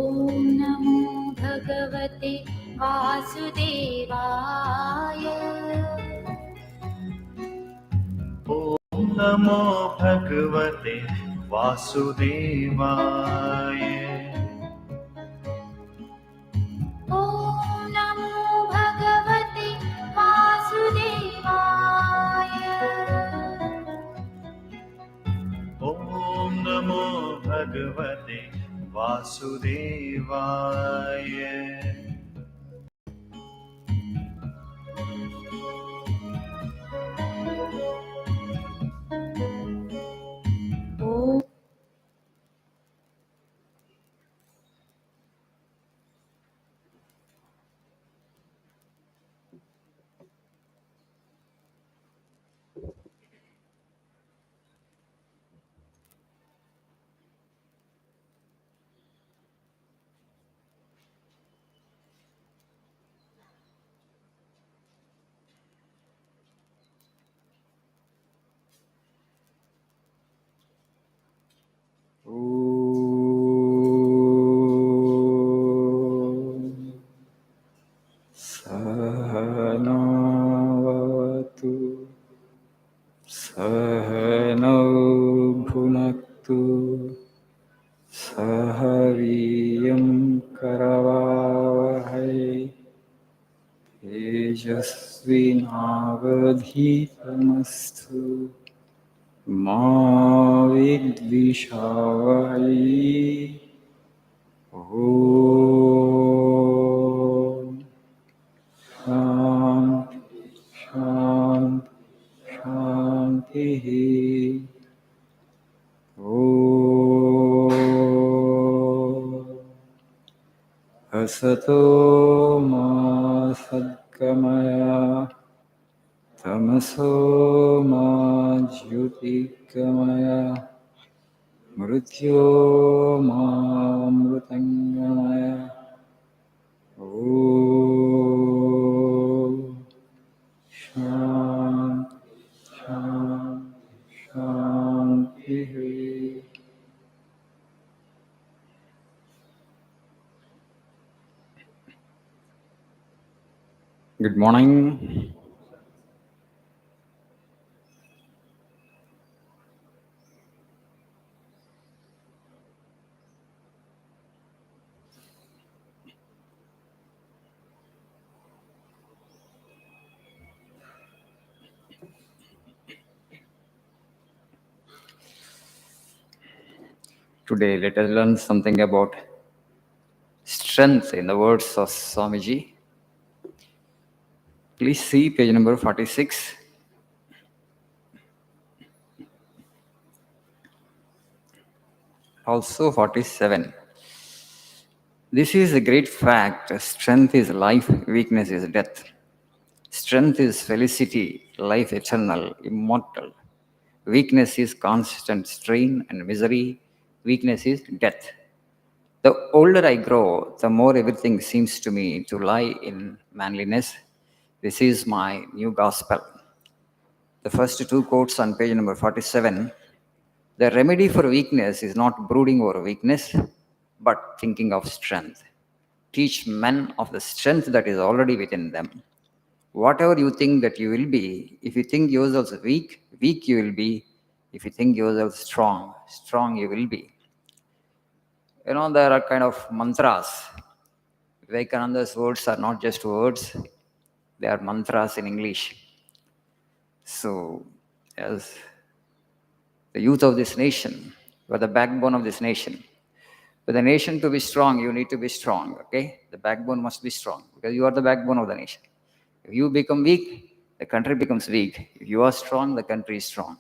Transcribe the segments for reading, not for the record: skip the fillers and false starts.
नमो भगवते वासुदेवाय। ॐ नमो भगवते वासुदेवाय। ॐ नमो भगवते वासुदेवाय। ॐ नमो भगवते वासुदेवाय। सहनावतु सहनौ भुनक्तु सह वीर्यं करवावहै तेजस्विनावधीतमस्तु मा विद्विषावहै। ॐ शान्ति शान्तिः। ॐ असतो मा सद्गमय तमसो मा ज्योतिर्गमय मृत्योर्मामृतङ्गमय। ॐ शान्ति शान्ति शान्तिः। Good morning. Today, let us learn something about strength in the words of Swamiji. Please see page number 46. Also 47. This is a great fact. Strength is life, weakness is death. Strength is felicity, life eternal, immortal. Weakness is constant strain and misery. Weakness is death. The older I grow, the more everything seems to me to lie in manliness. This is my new gospel. The first two quotes on page number 47. The remedy for weakness is not brooding over weakness, but thinking of strength. Teach men of the strength that is already within them. Whatever you think that you will be, if you think yourself weak, weak you will be. If you think yourself strong, strong you will be. You know, there are kind of mantras. Vivekananda's words are not just words, they are mantras in English. So, as the youth of this nation, you are the backbone of this nation. For the nation to be strong, you need to be strong, okay? The backbone must be strong because you are the backbone of the nation. If you become weak, the country becomes weak. If you are strong, the country is strong.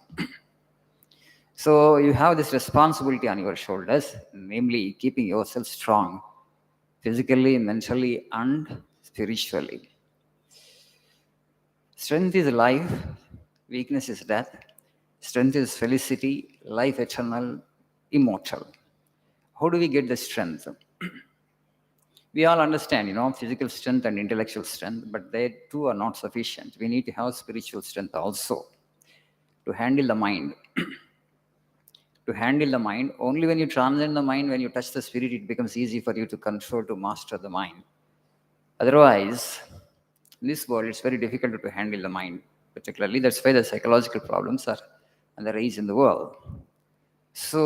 So you have this responsibility on your shoulders, namely keeping yourself strong, physically, mentally, and spiritually. Strength is life, weakness is death. Strength is felicity, life eternal, immortal. How do we get the strength? We all understand, physical strength and intellectual strength, but they too are not sufficient. We need to have spiritual strength also to handle the mind, to handle the mind. Only when you transcend the mind, when you touch the spirit, it becomes easy for you to control, to master the mind. Otherwise, in this world, it's very difficult to handle the mind, particularly. That's why the psychological problems are on the rise in the world. So,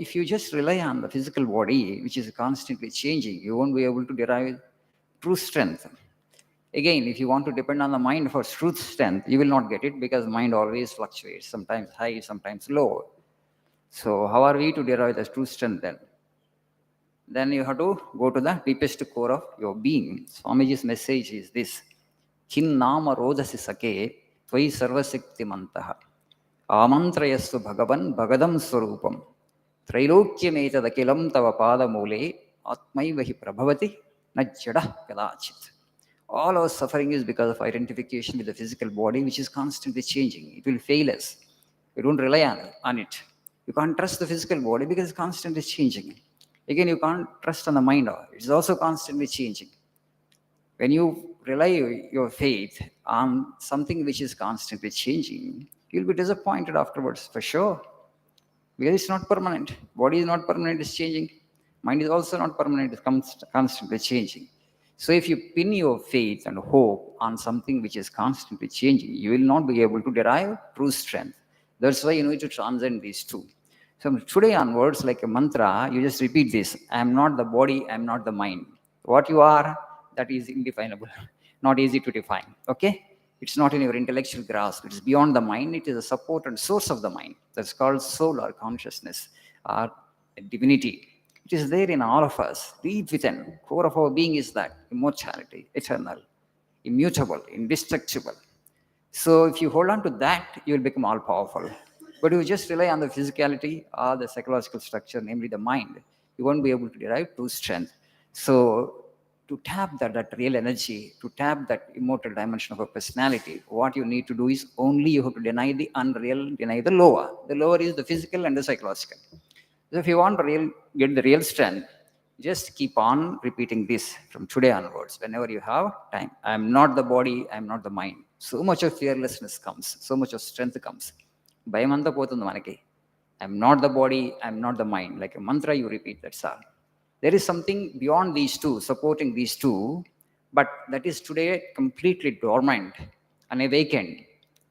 if you just rely on the physical body, which is constantly changing, you won't be able to derive true strength. Again, if you want to depend on the mind for truth strength, you will not get it because mind always fluctuates, sometimes high, sometimes low. So, how are we to derive the true strength then? Then you have to go to the deepest core of your being. Swamiji's message is this: Chin nama rodasi sake, tvai sarvasikti mantaha. Amantrayastu bhagavan bhagadam swarupam. Trailokyametakilam tava pada mule, atmaivahi prabhavati, najjada kadachit. All our suffering is because of identification with the physical body, which is constantly changing. It will fail us. We don't rely on it. You can't trust the physical body because it's constantly changing. Again, you can't trust on the mind. It's also constantly changing. When you rely your faith on something which is constantly changing, you'll be disappointed afterwards, for sure. Because it's not permanent. Body is not permanent, it's changing. Mind is also not permanent, it's constantly changing. So if you pin your faith and hope on something which is constantly changing, you will not be able to derive true strength. That's why you need to transcend these two. So from today onwards, like a mantra, you just repeat this: I am not the body, I am not the mind. What you are, that is indefinable, not easy to define. Okay? It's not in your intellectual grasp. It's beyond the mind. It is a support and source of the mind. That's called soul or consciousness or divinity. It is there in all of us, deep within. Core of our being is that immortality, eternal, immutable, indestructible. So if you hold on to that, you will become all powerful. But if you just rely on the physicality or the psychological structure, namely the mind, you won't be able to derive true strength. So to tap that real energy, to tap that immortal dimension of a personality, what you need to do is only you have to deny the unreal, deny the lower. The lower is the physical and the psychological. So if you want to get the real strength, just keep on repeating this from today onwards, whenever you have time. I am not the body, I am not the mind. So much of fearlessness comes, so much of strength comes. Bhayamanta potundu manaki. I am not the body, I am not the mind. Like a mantra you repeat, that's all. There is something beyond these two, supporting these two, but that is today completely dormant, unawakened.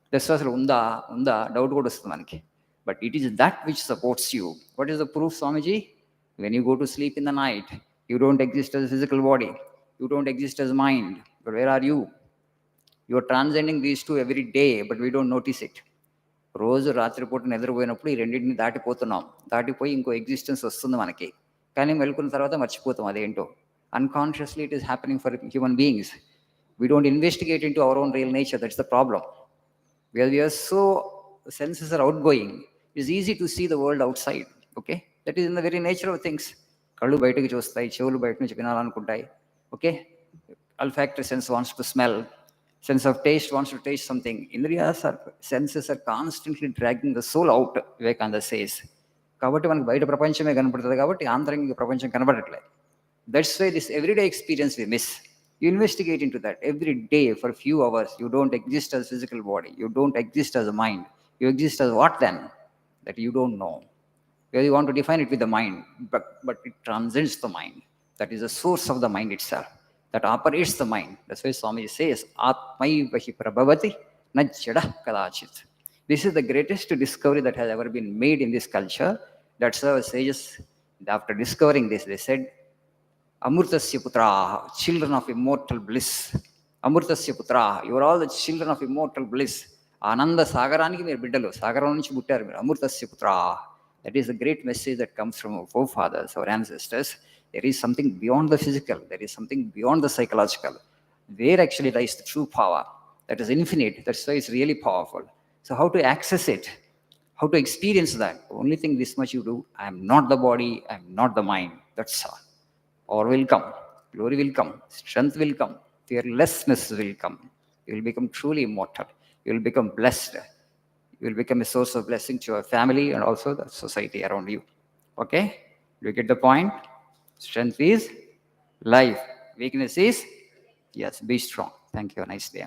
That's why unda doubt కూడా వస్తుంది మనకి. But it is that which supports you. What is the proof, Swamiji? When you go to sleep in the night, you don't exist as a physical body. You don't exist as mind. But where are you? You are transcending these two every day, but we don't notice it. రోజు రాత్రిపూట నిద్రపోయినప్పుడు ఈ రెండింటిని దాటిపోతున్నాం. దాటిపోయి ఇంకో existence వస్తుంది మనకి. కానీ మెలుకున్న తర్వాత మర్చిపోతాం అదేంటో. Unconsciously it is happening for human beings. We don't investigate into our own real nature. That's the problem. Because we are so, senses are outgoing. It's easy to see the world outside. Okay? That is in the very nature of things. కళ్ళు బయటకు చూస్తాయి, చెవులు బయట నుంచి వినాలనుకుంటాయి. Okay? Olfactory sense wants to smell. Sense of taste wants to taste something. Indriyas are, senses are constantly dragging the soul out, Vivekananda says. కాబట్టి మనకు బయట ప్రపంచమే కనపడుతుంది కాబట్టి ఆంతరంగిక ప్రపంచం కనపడట్లేదు. That's why this everyday experience we miss. You investigate into that every day for a few hours. You don't exist as a physical body. You don't exist as a mind. You exist as what then? That you don't know. Because you want to define it with the mind, but it transcends the mind. That is the source of the mind itself. That operates the mind. That's why Swami says, Atmaivahi prabhavati najjada kadachit. This is the greatest discovery that has ever been made in this culture. That's why our sages, after discovering this, they said, Amurtasya putraha, children of immortal bliss. Amurtasya putraha, you are all the children of immortal bliss. Ananda sagaraniki meer biddalu, sagaram nunchi puttaru meer. Amurtasya putraha. That is the great message that comes from our forefathers, our ancestors. There is something beyond the physical. There is something beyond the psychological. Where actually lies the true power. That is infinite. That's why it's really powerful. So how to access it? How to experience that? Only thing this much you do. I am not the body. I am not the mind. That's all. Power will come. Glory will come. Strength will come. Fearlessness will come. You will become truly immortal. You will become blessed. You will become a source of blessing to your family and also the society around you. Okay? Do you get the point? Strength is life. Weakness is, yes, be strong. Thank you. Nice day.